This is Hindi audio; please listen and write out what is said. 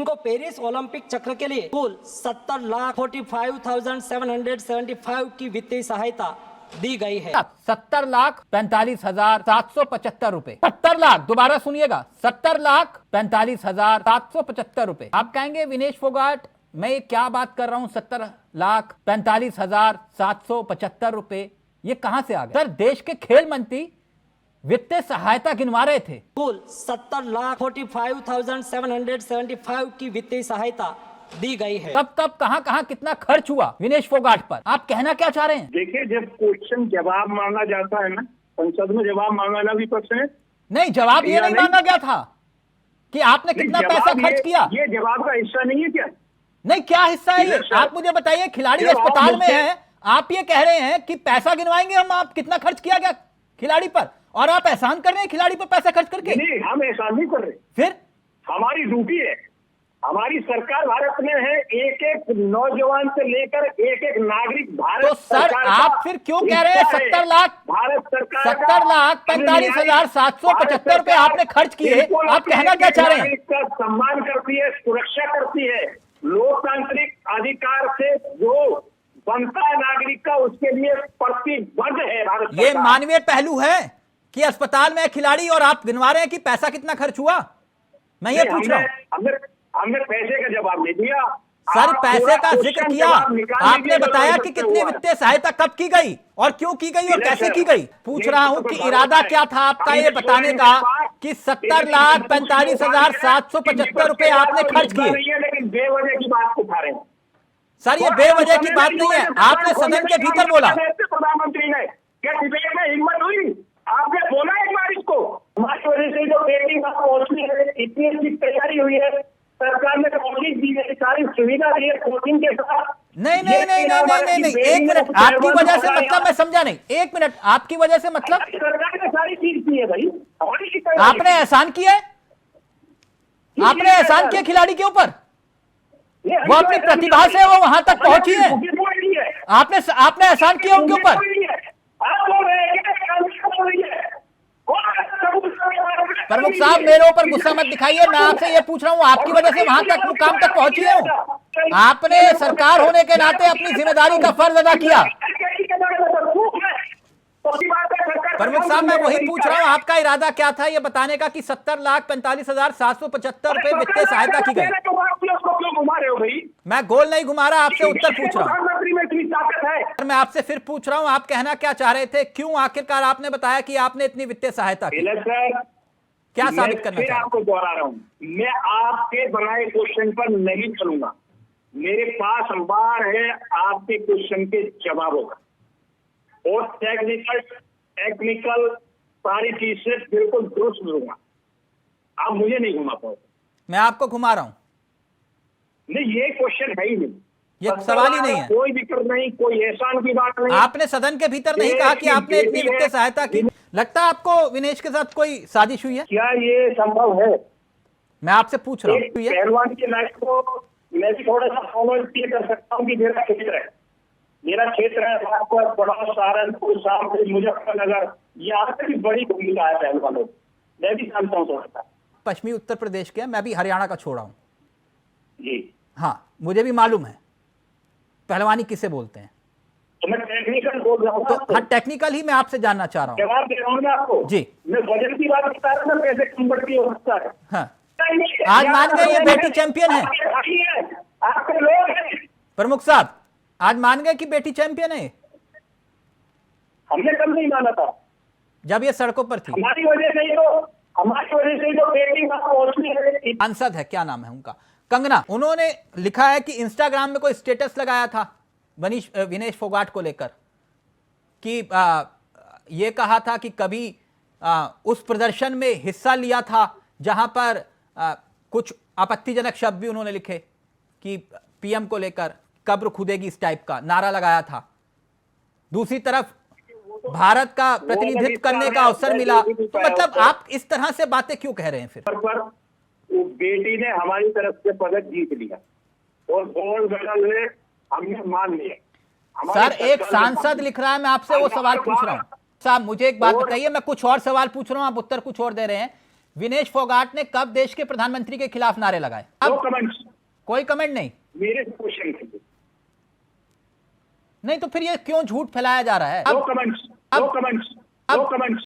इनको पेरिस ओलंपिक चक्र के लिए कुल 70,45,775 की वित्तीय सहायता दी गई है। 70,45,775 रुपए। 70 लाख, दोबारा सुनिएगा, 70,45,775 रुपए। आप कहेंगे विनेश फोगाट मैं ये क्या बात कर रहा हूं, 70,45,775 रुपए ये कहां से आ गए? सर, देश के खेल मंत्री वित्तीय सहायता गिनवा रहे थे। कुल 70,45,775 की वित्तीय सहायता दी गई है। तब कहां कितना खर्च हुआ विनेश फोगाट पर? आप कहना क्या चाह रहे हैं? देखिए, जब क्वेश्चन जवाब मांगा जाता है ना, संसद में जवाब मांगना भी पक्ष है। नहीं, जवाब ये नहीं मांगा गया था कि आपने कितना पैसा खर्च किया। ये जवाब का हिस्सा नहीं है क्या? नहीं, क्या हिस्सा है ये? आप मुझे बताइए। खिलाड़ी अस्पताल में है, आप ये कह रहे हैं कि पैसा गिनवाएंगे हम, आप कितना खर्च किया गया खिलाड़ी पर, और आप एहसान कर रहे हैं खिलाड़ी पर पैसा खर्च करके? नहीं, हम एहसान नहीं कर रहे। फिर हमारी ड्यूटी है, हमारी सरकार भारत में है, एक एक नौजवान से लेकर एक एक नागरिक भारत। तो सर, आप फिर क्यों कह रहे हैं 70 लाख भारत सरकार 70,45,775 रुपए आपने खर्च किए? आप कहना क्या चाह रहे हैं? का सम्मान करती है, सुरक्षा करती है, लोकतांत्रिक अधिकार से जो बनता है नागरिक का, उसके लिए प्रतिबद्ध है भारत सरकार। ये मानवीय पहलू है कि अस्पताल में खिलाड़ी और आप गिनवा रहे हैं कि पैसा कितना खर्च हुआ। मैं ये पूछ रहा हूं। हमने पैसे का जवाब नहीं दिया सर, पैसे का जिक्र किया, आपने बताया कि कितनी वित्तीय सहायता कब की गई और क्यों की गई और कैसे की गई। पूछ रहा हूं कि इरादा क्या था आपका ये बताने का कि 70,45,775 रुपए आपने खर्च किए। लेकिन बेवजह की बात उठा रहे हैं सर, ये बेवजह की बात नहीं है, आपने सदन के भीतर बोला। प्रधानमंत्री ने क्या डिबेट में हिम्मत हुई? आपने बोला एक बार इसको, हमारी वजह से जो बेटिंग पहुंचनी है, इतनी अच्छी तैयारी हुई है, सरकार ने कोचिंग दी है, सारी सुविधा दी है कोचिंग के साथ। नहीं, एक मिनट, आपकी वजह से मतलब मैं समझा नहीं। एक मिनट, आपकी वजह से मतलब सरकार ने सारी चीज की है भाई। आपने एहसान किया है, आपने एहसान किया खिलाड़ी के ऊपर। वो अपनी प्रतिभा से वो वहां तक पहुंची है, आपने एहसान किया उनके ऊपर। प्रमुख साहब, मेरे ऊपर गुस्सा मत दिखाइए, मैं आपसे ये पूछ रहा हूँ, आपकी वजह से वहां तक मुकाम तक पहुंची है। आपने सरकार होने के नाते अपनी जिम्मेदारी का फर्ज अदा किया। प्रमुख साहब, मैं वही पूछ रहा हूँ, आपका इरादा क्या था ये बताने का कि 70,45,775 रुपए वित्तीय सहायता की गई। मैं गोल नहीं घुमा रहा, आपसे उत्तर पूछ रहा हूँ। मैं आपसे फिर पूछ रहा हूँ, आप कहना क्या चाह रहे थे, क्यों आखिरकार आपने बताया कि आपने इतनी वित्तीय सहायता की? क्या साबित करना चाहते हैं? आपको दोहरा रहा हूँ, मैं आपके बनाए क्वेश्चन पर नहीं चलूंगा। मेरे पास बार है आपके क्वेश्चन के जवाबों का, और टेक्निकल सारी चीज से बिल्कुल दुरुस्त दूंगा। आप मुझे नहीं घुमा पाओगे। मैं आपको घुमा रहा हूं। नहीं, ये क्वेश्चन है ही नहीं, ये सवाल ही नहीं है। कोई जिक्र नहीं, कोई एहसान की बात नहीं। आपने सदन के भीतर नहीं कहा कि आपने इतनी वित्तीय सहायता की। लगता है आपको विनेश के साथ कोई साजिश हुई है? क्या ये संभव है? मैं आपसे पूछ रहा हूँ। पहलवान की लाइफ को मैं भी थोड़ा सा फॉलो कर सकता हूँ कि मेरा क्षेत्र है, राजकोट, बड़ा सहारनपुर, शामपुर, मुजफ्फरनगर, यहाँ पे भी बड़ी भूमिका है पहलवानों। मैं भी जानता हूँ थोड़ा सा। पश्चिमी उत्तर प्रदेश के, मैं भी हरियाणा का छोड़ा हूँ जी। हाँ, मुझे भी मालूम है पहलवानी किसे बोलते हैं। तो मैं टेक्निकल बोल रहा हूँ। तो हाँ, टेक्निकल ही मैं आपसे जानना चाह रहा हूँ। जवाब दे रहा हूँ मैं आपको जी। मैं वजन की बात बता रहा था, कैसे कम बढ़ती हो सकता है। हाँ, आज मान गए ये बेटी चैंपियन है। आपके लोग हैं। प्रमुख साहब, आज मान गए कि बेटी चैंपियन है। हमने कब नहीं माना था, जब ये सड़कों पर थी। हमारी वजह से ही तो बेटी पहुंचनी है। सांसद है, क्या नाम है उनका, कंगना, उन्होंने लिखा है कि इंस्टाग्राम में कोई स्टेटस लगाया था विनेश फोगाट को लेकर कि ये कहा था कि कभी उस प्रदर्शन में हिस्सा लिया था जहां पर कुछ आपत्तिजनक शब्द भी उन्होंने लिखे कि पीएम को लेकर कब्र खुदेगी, इस टाइप का नारा लगाया था। दूसरी तरफ भारत का प्रतिनिधित्व करने का अवसर मिला। तो मतलब आप इस तरह से बातें क्यों कह रहे हैं? फिर पर वो बेटी ने हमारी तरफ से पदक जीत लिया और गोल्ड मेडल है, हमने मान लिया। सर, एक सांसद लिख रहा है, मैं आपसे वो सवाल पूछ रहा हूं। साहब, मुझे एक बात बताइए, मैं कुछ और सवाल पूछ रहा हूं, आप उत्तर कुछ और दे रहे हैं विनेश फोगाट ने कब देश के प्रधानमंत्री के खिलाफ नारे लगाए? नो अब कमेंट्स। कोई कमेंट नहीं? मेरे क्वेश्चन के लिए नहीं तो फिर ये क्यों झूठ फैलाया जा रहा है? No comments, no comments, no comments.